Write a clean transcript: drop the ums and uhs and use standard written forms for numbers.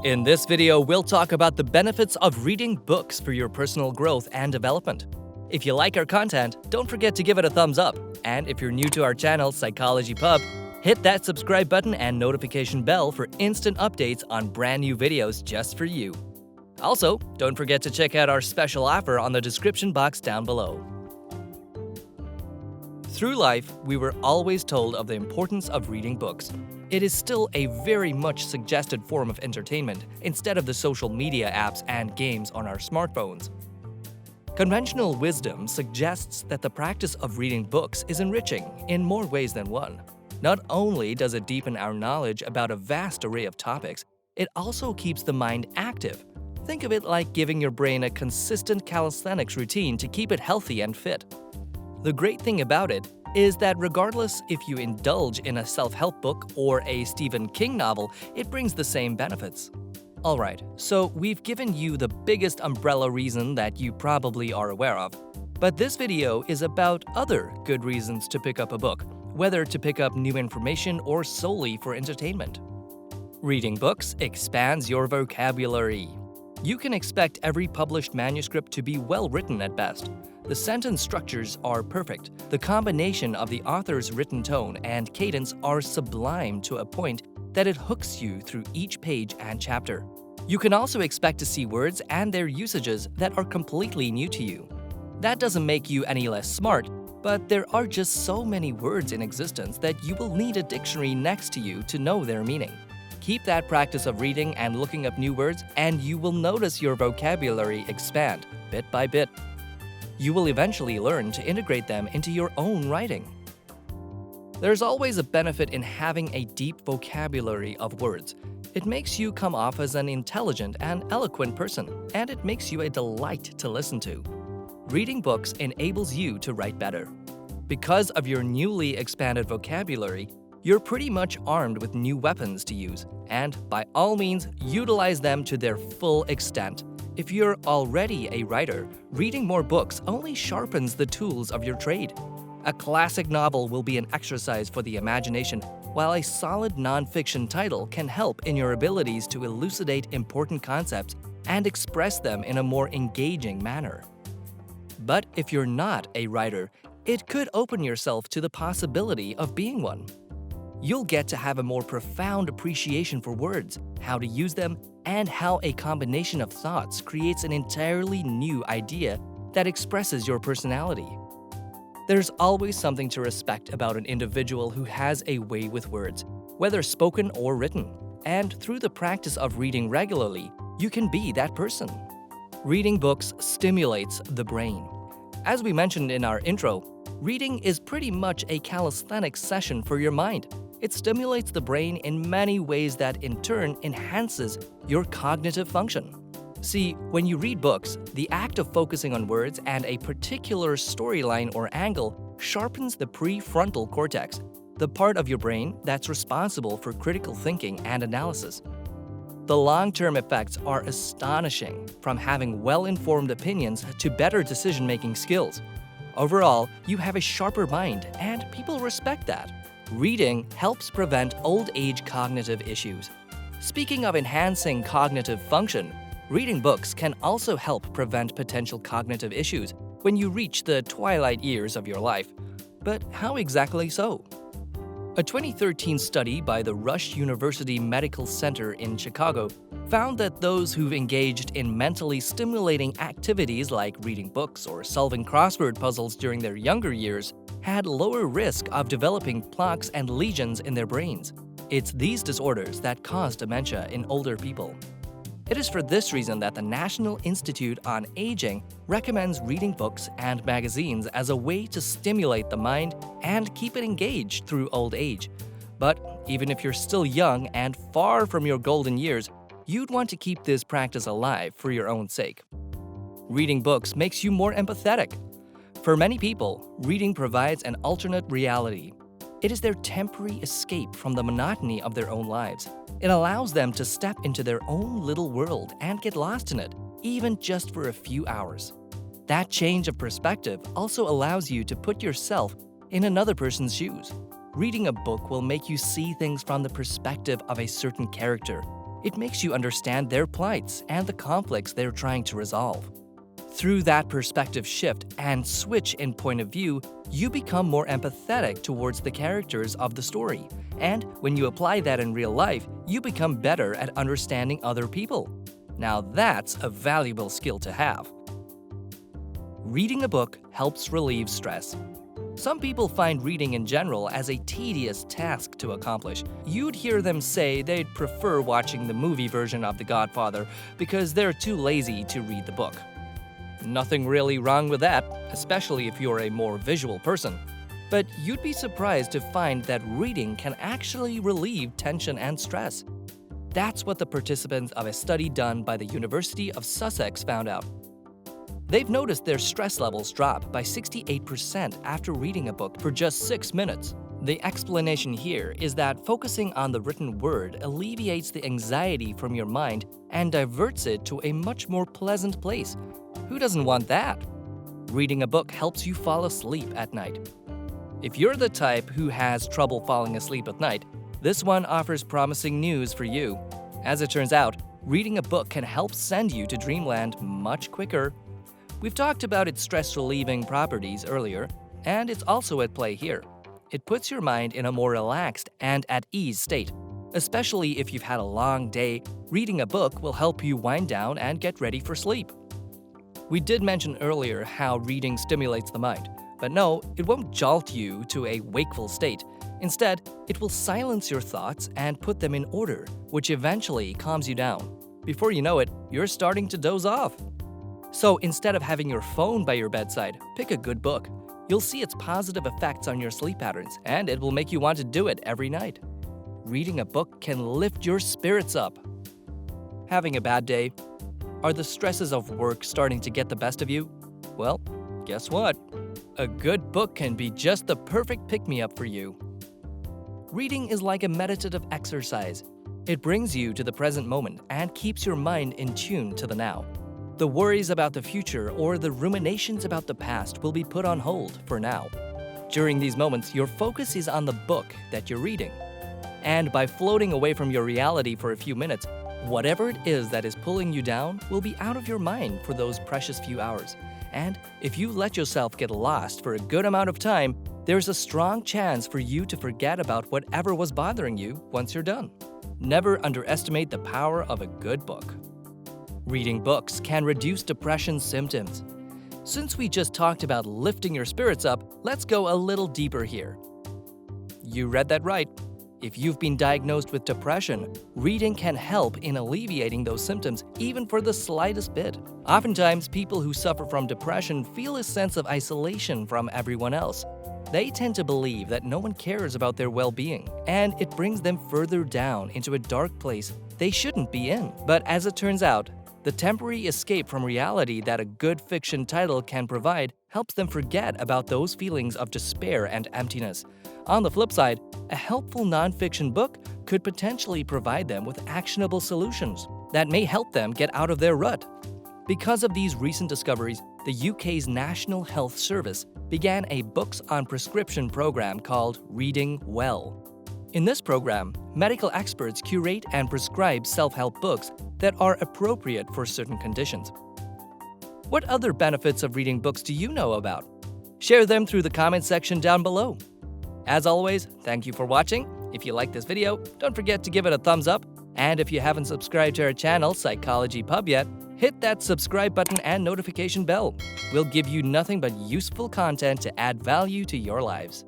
In this video, we'll talk about the benefits of reading books for your personal growth and development. If you like our content, don't forget to give it a thumbs up. And if you're new to our channel, Psychology Pub, hit that subscribe button and notification bell for instant updates on brand new videos just for you. Also, don't forget to check out our special offer on the description box down below. Through life, we were always told of the importance of reading books. It is still a very much suggested form of entertainment instead of the social media apps and games on our smartphones. Conventional wisdom suggests that the practice of reading books is enriching in more ways than one. Not only does it deepen our knowledge about a vast array of topics, it also keeps the mind active. Think of it like giving your brain a consistent calisthenics routine to keep it healthy and fit. The great thing about it is that regardless if you indulge in a self-help book or a Stephen King novel, it brings the same benefits. Alright, so we've given you the biggest umbrella reason that you probably are aware of. But this video is about other good reasons to pick up a book, whether to pick up new information or solely for entertainment. Reading books expands your vocabulary. You can expect every published manuscript to be well written at best. The sentence structures are perfect. The combination of the author's written tone and cadence are sublime to a point that it hooks you through each page and chapter. You can also expect to see words and their usages that are completely new to you. That doesn't make you any less smart, but there are just so many words in existence that you will need a dictionary next to you to know their meaning. Keep that practice of reading and looking up new words, and you will notice your vocabulary expand bit by bit. You will eventually learn to integrate them into your own writing. There's always a benefit in having a deep vocabulary of words. It makes you come off as an intelligent and eloquent person, and it makes you a delight to listen to. Reading books enables you to write better. Because of your newly expanded vocabulary, you're pretty much armed with new weapons to use, and by all means, utilize them to their full extent. If you're already a writer, reading more books only sharpens the tools of your trade. A classic novel will be an exercise for the imagination, while a solid nonfiction title can help in your abilities to elucidate important concepts and express them in a more engaging manner. But if you're not a writer, it could open yourself to the possibility of being one. You'll get to have a more profound appreciation for words, how to use them, and how a combination of thoughts creates an entirely new idea that expresses your personality. There's always something to respect about an individual who has a way with words, whether spoken or written, and through the practice of reading regularly, you can be that person. Reading books stimulates the brain. As we mentioned in our intro, reading is pretty much a calisthenics session for your mind. It stimulates the brain in many ways that in turn enhances your cognitive function. See, when you read books, the act of focusing on words and a particular storyline or angle sharpens the prefrontal cortex, the part of your brain that's responsible for critical thinking and analysis. The long-term effects are astonishing, from having well-informed opinions to better decision-making skills. Overall, you have a sharper mind, and people respect that. Reading helps prevent old age cognitive issues. Speaking of enhancing cognitive function, reading books can also help prevent potential cognitive issues when you reach the twilight years of your life. But how exactly so? A 2013 study by the Rush University Medical Center in Chicago found that those who've engaged in mentally stimulating activities like reading books or solving crossword puzzles during their younger years had lower risk of developing plaques and lesions in their brains. It's these disorders that cause dementia in older people. It is for this reason that the National Institute on Aging recommends reading books and magazines as a way to stimulate the mind and keep it engaged through old age. But even if you're still young and far from your golden years, you'd want to keep this practice alive for your own sake. Reading books makes you more empathetic. For many people, reading provides an alternate reality. It is their temporary escape from the monotony of their own lives. It allows them to step into their own little world and get lost in it, even just for a few hours. That change of perspective also allows you to put yourself in another person's shoes. Reading a book will make you see things from the perspective of a certain character, It makes you understand their plights and the conflicts they're trying to resolve. Through that perspective shift and switch in point of view, you become more empathetic towards the characters of the story. And when you apply that in real life, you become better at understanding other people. Now that's a valuable skill to have. Reading a book helps relieve stress. Some people find reading in general as a tedious task to accomplish. You'd hear them say they'd prefer watching the movie version of The Godfather because they're too lazy to read the book. Nothing really wrong with that, especially if you're a more visual person. But you'd be surprised to find that reading can actually relieve tension and stress. That's what the participants of a study done by the University of Sussex found out. They've noticed their stress levels drop by 68% after reading a book for just 6 minutes. The explanation here is that focusing on the written word alleviates the anxiety from your mind and diverts it to a much more pleasant place. Who doesn't want that? Reading a book helps you fall asleep at night. If you're the type who has trouble falling asleep at night, this one offers promising news for you. As it turns out, reading a book can help send you to dreamland much quicker. We've talked about its stress-relieving properties earlier, and it's also at play here. It puts your mind in a more relaxed and at ease state. Especially if you've had a long day, reading a book will help you wind down and get ready for sleep. We did mention earlier how reading stimulates the mind, but no, it won't jolt you to a wakeful state. Instead, it will silence your thoughts and put them in order, which eventually calms you down. Before you know it, you're starting to doze off. So instead of having your phone by your bedside, pick a good book. You'll see its positive effects on your sleep patterns, and it will make you want to do it every night. Reading a book can lift your spirits up. Having a bad day? Are the stresses of work starting to get the best of you? Well, guess what? A good book can be just the perfect pick-me-up for you. Reading is like a meditative exercise. It brings you to the present moment and keeps your mind in tune to the now. The worries about the future or the ruminations about the past will be put on hold for now. During these moments, your focus is on the book that you're reading. And by floating away from your reality for a few minutes, whatever it is that is pulling you down will be out of your mind for those precious few hours. And if you let yourself get lost for a good amount of time, there's a strong chance for you to forget about whatever was bothering you once you're done. Never underestimate the power of a good book. Reading books can reduce depression symptoms. Since we just talked about lifting your spirits up, let's go a little deeper here. You read that right. If you've been diagnosed with depression, reading can help in alleviating those symptoms even for the slightest bit. Oftentimes, people who suffer from depression feel a sense of isolation from everyone else. They tend to believe that no one cares about their well-being, and it brings them further down into a dark place they shouldn't be in. But as it turns out, the temporary escape from reality that a good fiction title can provide helps them forget about those feelings of despair and emptiness. On the flip side, a helpful nonfiction book could potentially provide them with actionable solutions that may help them get out of their rut. Because of these recent discoveries, the UK's National Health Service began a Books on Prescription program called Reading Well. In this program, medical experts curate and prescribe self-help books that are appropriate for certain conditions. What other benefits of reading books do you know about? Share them through the comment section down below. As always, thank you for watching. If you like this video, don't forget to give it a thumbs up. And if you haven't subscribed to our channel, Psychology Pub, yet, hit that subscribe button and notification bell. We'll give you nothing but useful content to add value to your lives.